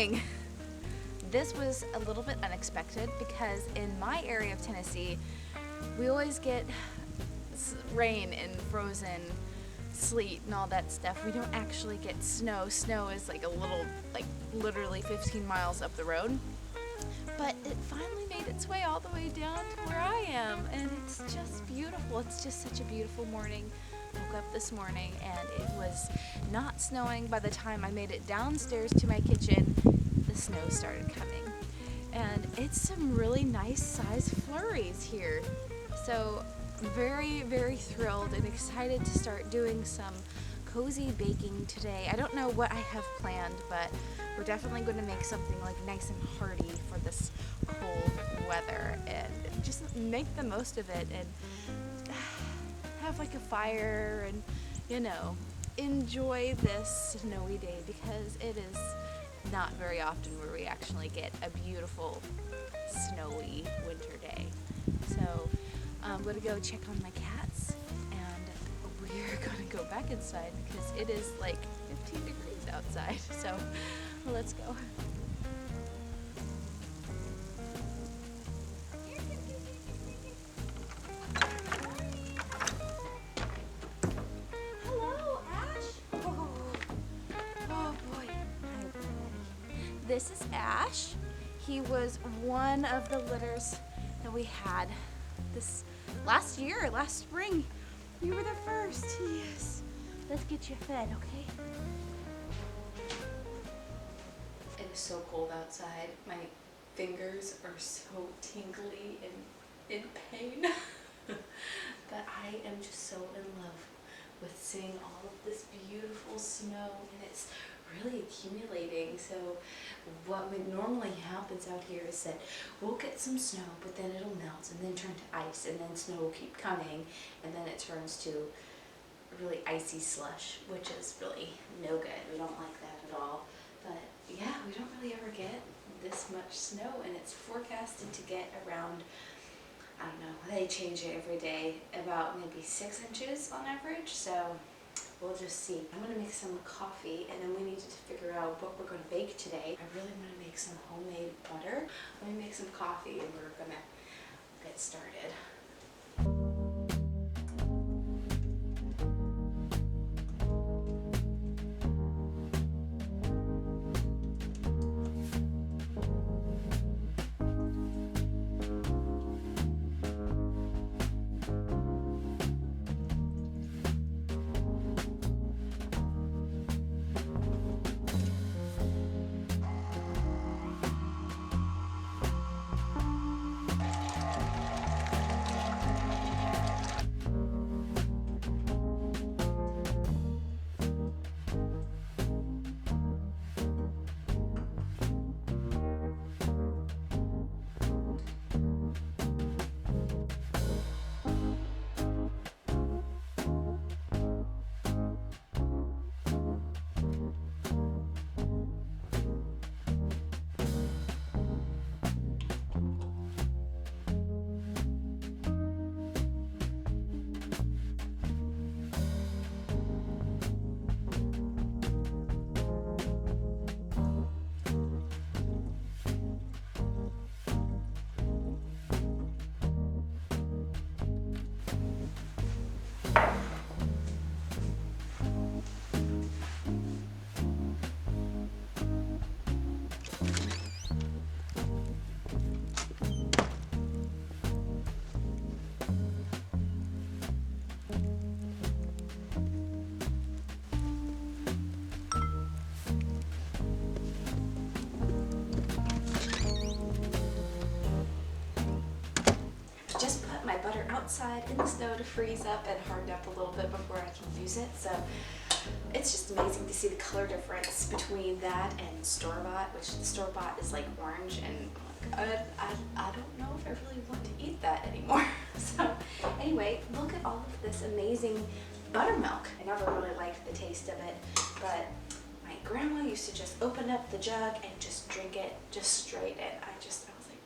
snowing. This was a little bit unexpected because in my area of Tennessee, we always get rain and frozen sleet and all that stuff. We don't actually get snow. Snow is like a little, like literally 15 miles up the road. But it finally made its way all the way down to where I am, and it's just beautiful. It's just such a beautiful morning. Woke up this morning and it was not snowing. By the time I made it downstairs to my kitchen, the snow started coming. And it's some really nice sized flurries here. So very, very thrilled and excited to start doing some cozy baking today. I don't know what I have planned, but we're definitely going to make something like nice and hearty for this cold weather and just make the most of it and have like a fire and, you know, enjoy this snowy day, because it is not very often where we actually get a beautiful snowy winter day. So I'm going to go check on my cats, and we're going to go back inside because it is like 15 degrees outside. So let's go. Hello, Ash. Oh boy. This is Ash. He was one of the litters that we had this last spring. You were the first. Yes. Let's get you fed, okay? It is so cold outside. My fingers are so tingly and in pain. But I am just so in love with seeing all of this beautiful snow, and it's really accumulating. So what normally happens out here is that we'll get some snow, but then it'll melt and then turn to ice, and then snow will keep coming, and then it turns to really icy slush, which is really no good. We don't like that at all. But yeah, we don't really ever get this much snow, and it's forecasted to get around, I don't know, they change it every day, about maybe 6 inches on average. So we'll just see. I'm going to make some coffee, and then we need to figure out what we're going to bake today. I really want to make some homemade butter. Let me make some coffee, and we're going to get started. Outside in the snow to freeze up and harden up a little bit before I can use it. So it's just amazing to see the color difference between that and store-bought, which the store-bought is like orange, and I don't know if I really want to eat that anymore. So anyway, look at all of this amazing buttermilk. I never really liked the taste of it, but my grandma used to just open up the jug and just drink it just straight, and I was like,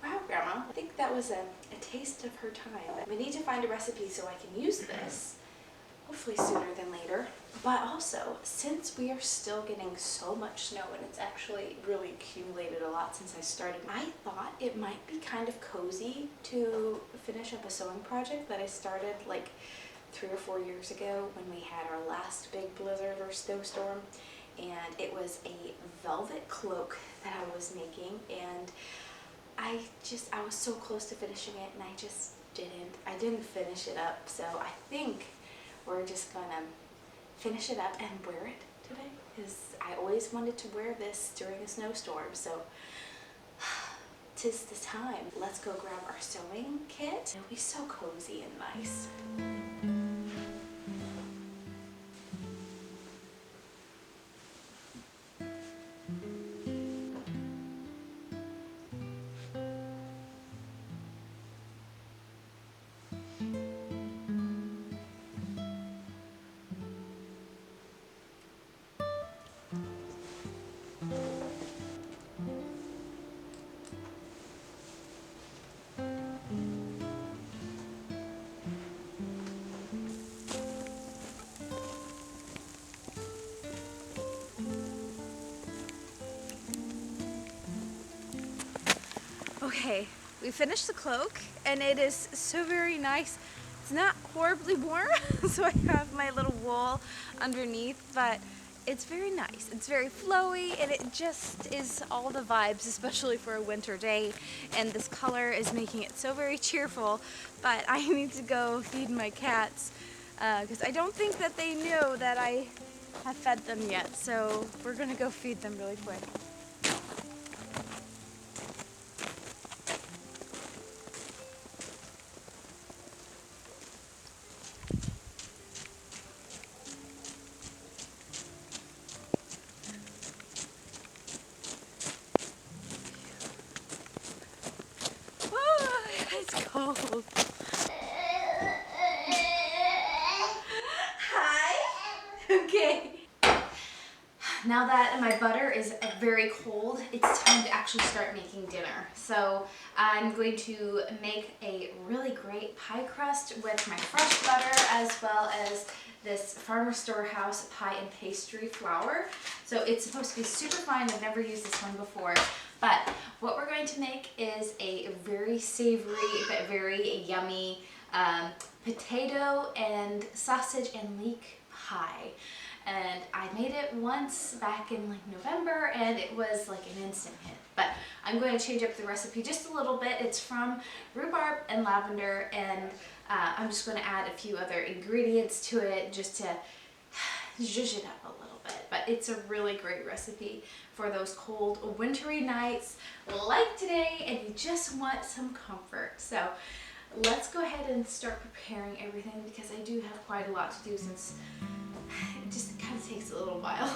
wow, Grandma, I think that was a taste of her time. We need to find a recipe so I can use this hopefully sooner than later. But also, since we are still getting so much snow, and it's actually really accumulated a lot since I started, I thought it might be kind of cozy to finish up a sewing project that I started like 3 or 4 years ago when we had our last big blizzard or snowstorm. And it was a velvet cloak that I was making, and I was so close to finishing it, and I didn't finish it up. So I think we're just gonna finish it up and wear it today, because I always wanted to wear this during a snowstorm. So 'tis the time. Let's go grab our sewing kit. It'll be so cozy and nice. Okay, we finished the cloak, and it is so very nice. It's not horribly warm, so I have my little wool underneath, but it's very nice. It's very flowy, and it just is all the vibes, especially for a winter day. And this color is making it so very cheerful, but I need to go feed my cats because I don't think that they know that I have fed them yet. So we're gonna go feed them really quick. It's cold. Hi. Okay. Now that my butter is very cold, it's time to actually start making dinner. So I'm going to make a really great pie crust with my fresh butter, as well as this Farmer Storehouse pie and pastry flour. So it's supposed to be super fine. I've never used this one before. But what we're going to make is a very savory but very yummy potato and sausage and leek pie. And I made it once back in like November, and it was like an instant hit. But I'm going to change up the recipe just a little bit. It's from rhubarb and lavender, and I'm just going to add a few other ingredients to it just to zhuzh it up a little bit. But it's a really great recipe for those cold wintry nights like today, and you just want some comfort. So let's go ahead and start preparing everything, because I do have quite a lot to do, since it just kind of takes a little while.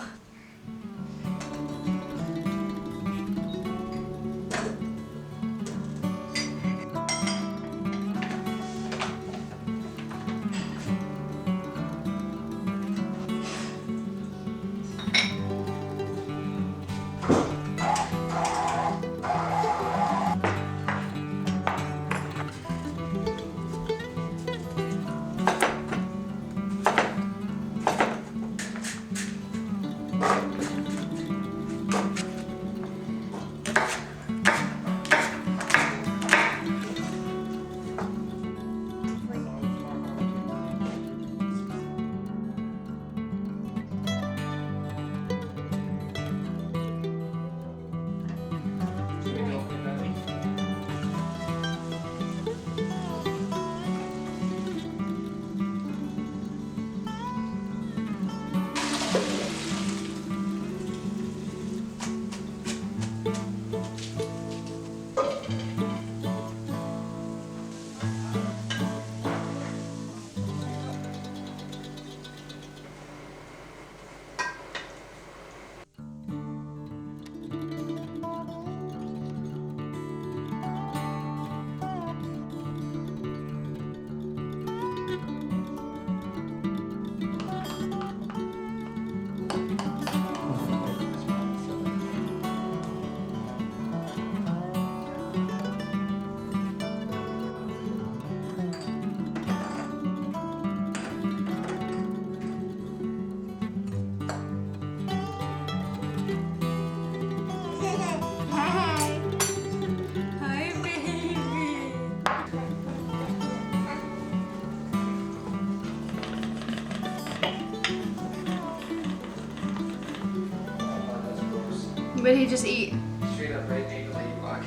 What'd he just eat? Straight up right angle that you walk.